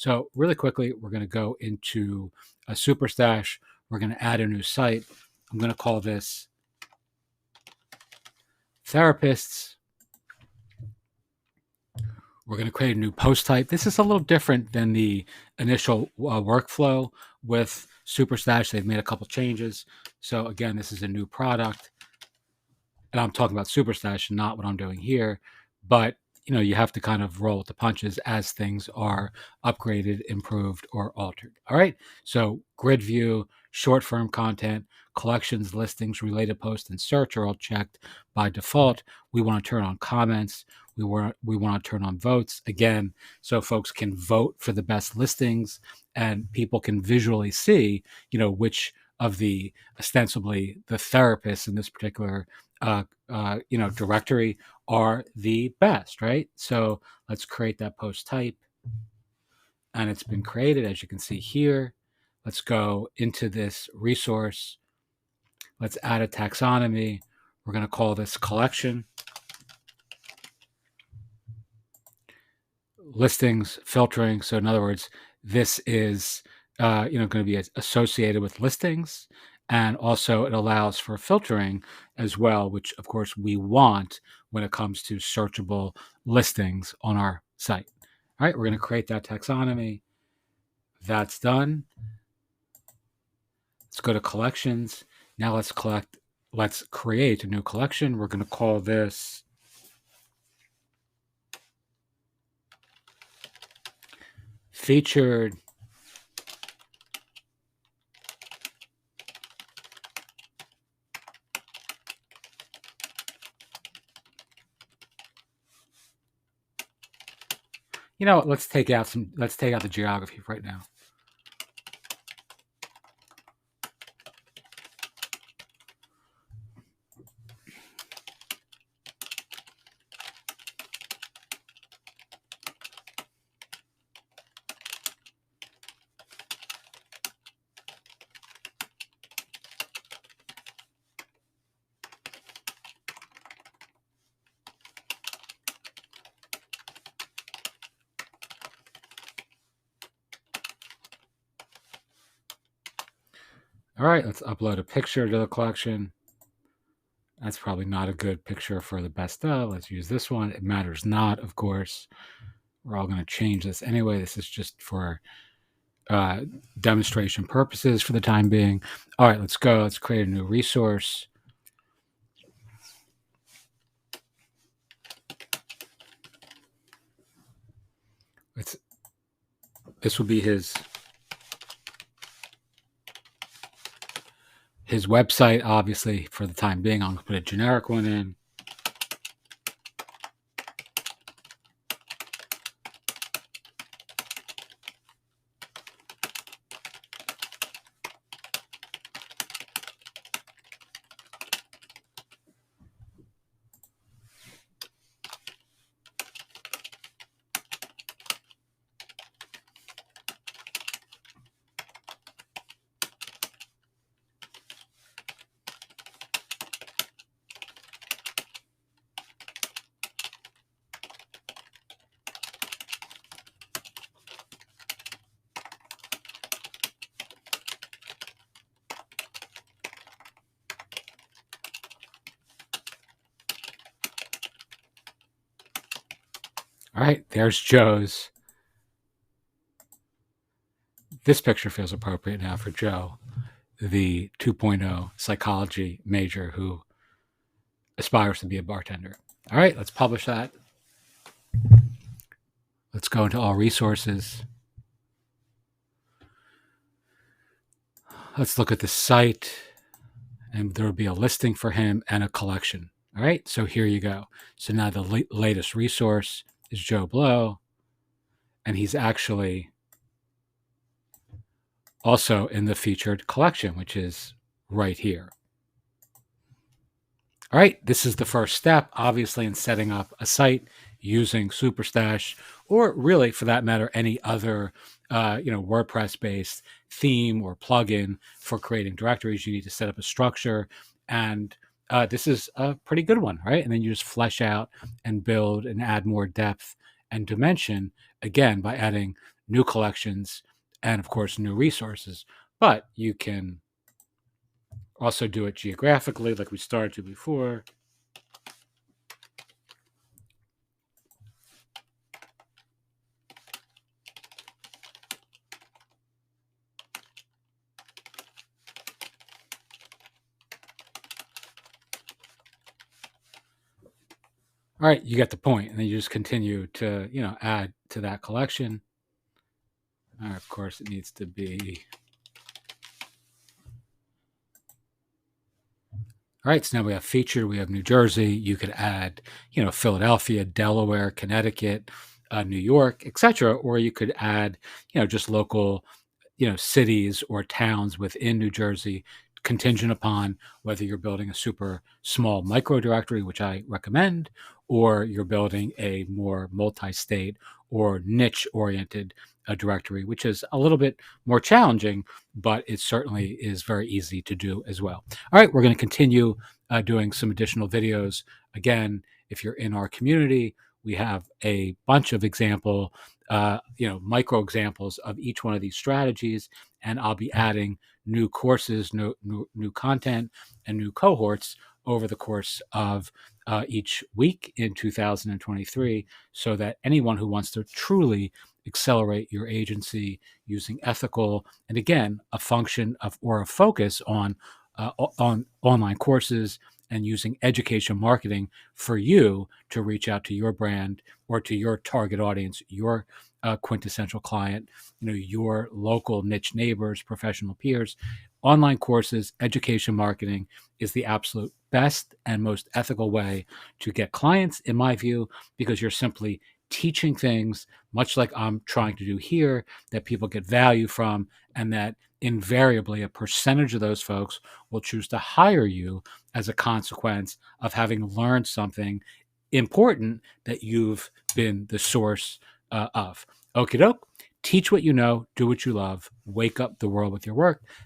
So really quickly, we're going to go into a Superstash. We're going to add a new site. I'm going to call this Therapists. We're going to create a new post type. This is a little different than the initial workflow with Superstash. They've made a couple changes. So again, this is a new product. And I'm talking about Superstash, not what I'm doing here. But you have to kind of roll with the punches as things are upgraded, improved, or altered. All right. So grid view, short form content, collections, listings, related posts, and search are all checked by default. We want to turn on comments. We want to turn on votes again, so folks can vote for the best listings, and people can visually see, which of the ostensibly the therapists in this particular directory are the best, right? So let's create that post type, and it's been created, as you can see here. Let's go into this resource. Let's add a taxonomy. We're going to call this collection. Listings, filtering. So in other words, this is going to be associated with listings, and also it allows for filtering as well, which of course we want when it comes to searchable listings on our site. All right, we're going to create that taxonomy. That's done. Let's go to collections. Now let's create a new collection. We're going to call this featured let's take out the geography right now. All right, let's upload a picture to the collection. That's probably not a good picture for the best of. Let's use this one. It matters not, of course. We're all going to change this anyway. This is just for demonstration purposes for the time being. All right, let's go. Let's create a new resource. This will be his website, obviously, for the time being. I'm going to put a generic one in. All right, there's Joe's. This picture feels appropriate now for Joe, the 2.0 psychology major who aspires to be a bartender. All right, let's publish that. Let's go into all resources. Let's look at the site, and there will be a listing for him and a collection. All right, so here you go. So now the latest resource is Joe Blow, and he's actually also in the featured collection, which is right here. All right, this is the first step, obviously, in setting up a site using Superstash, or really, for that matter, any other WordPress-based theme or plugin for creating directories. You need to set up a structure, and this is a pretty good one, right? And then you just flesh out and build and add more depth and dimension, again, by adding new collections, and of course, new resources. But you can also do it geographically, like we started to before. All right, you get the point, and then you just continue to, add to that collection. Of course, it needs to be. All right, so now we have featured, we have New Jersey. You could add, Philadelphia, Delaware, Connecticut, New York, etc. Or you could add, just local, cities or towns within New Jersey, contingent upon whether you're building a super small micro directory, which I recommend, or you're building a more multi-state or niche-oriented directory, which is a little bit more challenging, but it certainly is very easy to do as well. All right, we're going to continue doing some additional videos. Again, if you're in our community, we have a bunch of micro examples of each one of these strategies, and I'll be adding new courses, new content, and new cohorts over the course of each week in 2023, so that anyone who wants to truly accelerate your agency using ethical, and again, a function of or a focus on online courses and using education marketing for you to reach out to your brand or to your target audience, your quintessential client, your local niche neighbors, professional peers. Online courses, education marketing is the absolute best and most ethical way to get clients, in my view, because you're simply teaching things, much like I'm trying to do here, that people get value from, and that invariably a percentage of those folks will choose to hire you as a consequence of having learned something important that you've been the source of. Okie doke. Teach what you know, do what you love, wake up the world with your work.